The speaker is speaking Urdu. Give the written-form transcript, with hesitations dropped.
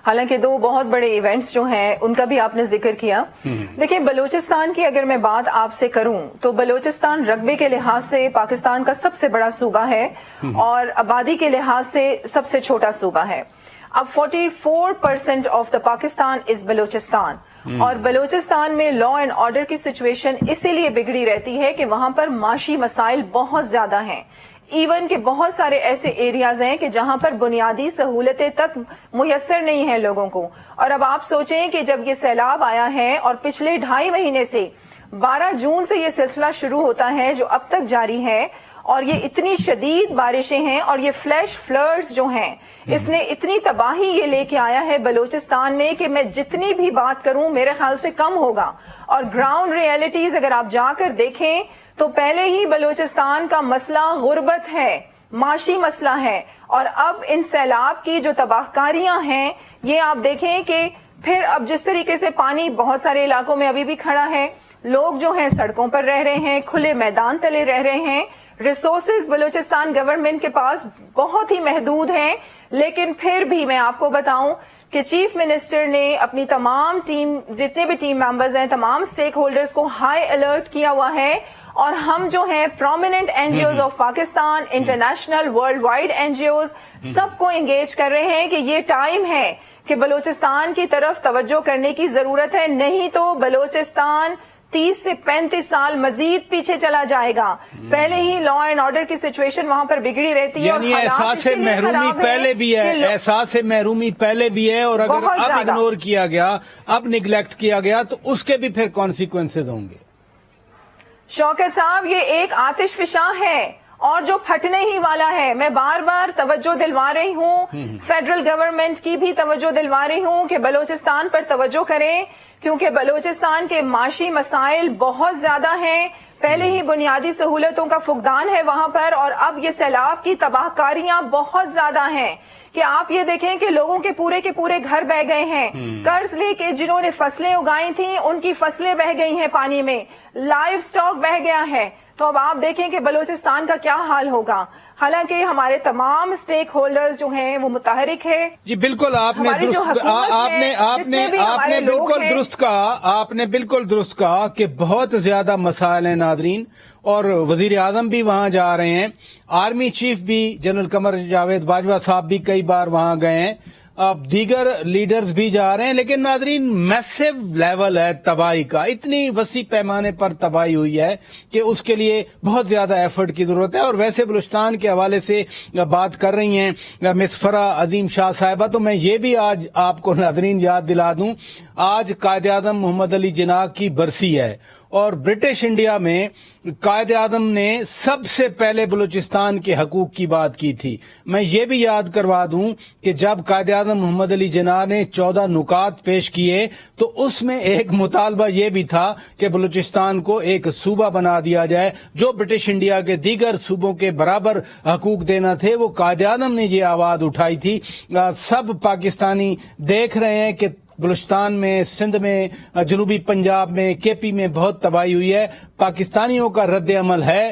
حالانکہ دو بہت بڑے ایونٹس جو ہیں ان کا بھی آپ نے ذکر کیا. دیکھیں بلوچستان کی اگر میں بات آپ سے کروں تو بلوچستان رقبے کے لحاظ سے پاکستان کا سب سے بڑا صوبہ ہے اور آبادی کے لحاظ سے سب سے چھوٹا صوبہ ہے. اب 44% آف دا پاکستان از بلوچستان اور بلوچستان میں لا اینڈ آرڈر کی سچویشن اسی لیے بگڑی رہتی ہے کہ وہاں پر معاشی مسائل بہت زیادہ ہیں. ایون کہ بہت سارے ایسے ایریاز ہیں کہ جہاں پر بنیادی سہولتیں تک میسر نہیں ہیں لوگوں کو. اور اب آپ سوچیں کہ جب یہ سیلاب آیا ہے اور پچھلے 2.5 مہینے سے 12 جون سے یہ سلسلہ شروع ہوتا ہے جو اب تک جاری ہے اور یہ اتنی شدید بارشیں ہیں اور یہ فلیش فلڈز جو ہیں اس نے اتنی تباہی یہ لے کے آیا ہے بلوچستان میں کہ میں جتنی بھی بات کروں میرے خیال سے کم ہوگا. اور گراؤنڈ ریئلٹیز اگر آپ جا کر دیکھیں تو پہلے ہی بلوچستان کا مسئلہ غربت ہے, معاشی مسئلہ ہے, اور اب ان سیلاب کی جو تباہ کاریاں ہیں یہ آپ دیکھیں کہ پھر اب جس طریقے سے پانی بہت سارے علاقوں میں ابھی بھی کھڑا ہے, لوگ جو ہیں سڑکوں پر رہ رہے ہیں, کھلے میدان تلے رہ رہے ہیں. ریسورسز بلوچستان گورنمنٹ کے پاس بہت ہی محدود ہیں, لیکن پھر بھی میں آپ کو بتاؤں کہ چیف منسٹر نے اپنی تمام ٹیم, جتنے بھی ٹیم ممبرز ہیں, تمام سٹیک ہولڈرز کو ہائی الرٹ کیا ہوا ہے. اور ہم جو ہیں prominent N G Os of Pakistan, international worldwide N G Os, سب کو انگیج کر رہے ہیں کہ یہ ٹائم ہے کہ بلوچستان کی طرف توجہ کرنے کی ضرورت ہے, نہیں تو بلوچستان 30 سے 35 سال مزید پیچھے چلا جائے گا. پہلے ہی لا اینڈ آرڈر کی سچویشن وہاں پر بگڑی رہتی ہے. یعنی احساس محرومی پہلے بھی ہے, احساس محرومی پہلے بھی ہے, اور اگر اب اگنور کیا گیا, اب نیگلیکٹ کیا گیا تو اس کے بھی پھر کانسیکوینسز ہوں گے. شوکت صاحب یہ ایک آتش فشاں ہے اور جو پھٹنے ہی والا ہے. میں بار بار توجہ دلوا رہی ہوں, فیڈرل گورنمنٹ کی بھی توجہ دلوا رہی ہوں کہ بلوچستان پر توجہ کریں, کیونکہ بلوچستان کے معاشی مسائل بہت زیادہ ہیں. پہلے ہی بنیادی سہولتوں کا فقدان ہے وہاں پر, اور اب یہ سیلاب کی تباہ کاریاں بہت زیادہ ہیں کہ آپ یہ دیکھیں کہ لوگوں کے پورے گھر بہ گئے ہیں. قرض لے کے جنہوں نے فصلیں اگائی تھیں ان کی فصلیں بہ گئی ہیں پانی میں, لائیو سٹاک بہ گیا ہے. تو اب آپ دیکھیں کہ بلوچستان کا کیا حال ہوگا. حالانکہ ہمارے تمام سٹیک ہولڈرز جو ہیں وہ متحرک ہے. جی بالکل, آپ نے بالکل درست کہا کہ بہت زیادہ مسائل ہیں ناظرین, اور وزیر اعظم بھی وہاں جا رہے ہیں, آرمی چیف بھی جنرل قمر جاوید باجوہ صاحب بھی کئی بار وہاں گئے ہیں, اب دیگر لیڈرز بھی جا رہے ہیں. لیکن ناظرین میسو لیول ہے تباہی کا, اتنی وسیع پیمانے پر تباہی ہوئی ہے کہ اس کے لیے بہت زیادہ ایفرٹ کی ضرورت ہے. اور ویسے بلوچستان کے حوالے سے بات کر رہی ہیں مس فرح عظیم شاہ صاحبہ, تو میں یہ بھی آج آپ کو ناظرین یاد دلا دوں, آج قائد اعظم محمد علی جناح کی برسی ہے, اور برٹش انڈیا میں قائد اعظم نے سب سے پہلے بلوچستان کے حقوق کی بات کی تھی. میں یہ بھی یاد کروا دوں کہ جب قائد اعظم محمد علی جناح نے 14 نکات پیش کیے تو اس میں ایک مطالبہ یہ بھی تھا کہ بلوچستان کو ایک صوبہ بنا دیا جائے, جو برٹش انڈیا کے دیگر صوبوں کے برابر حقوق دینا تھے, وہ قائد اعظم نے یہ آواز اٹھائی تھی. سب پاکستانی دیکھ رہے ہیں کہ بلوچستان میں, سندھ میں, جنوبی پنجاب میں, کے پی میں بہت تباہی ہوئی ہے. پاکستانیوں کا رد عمل ہے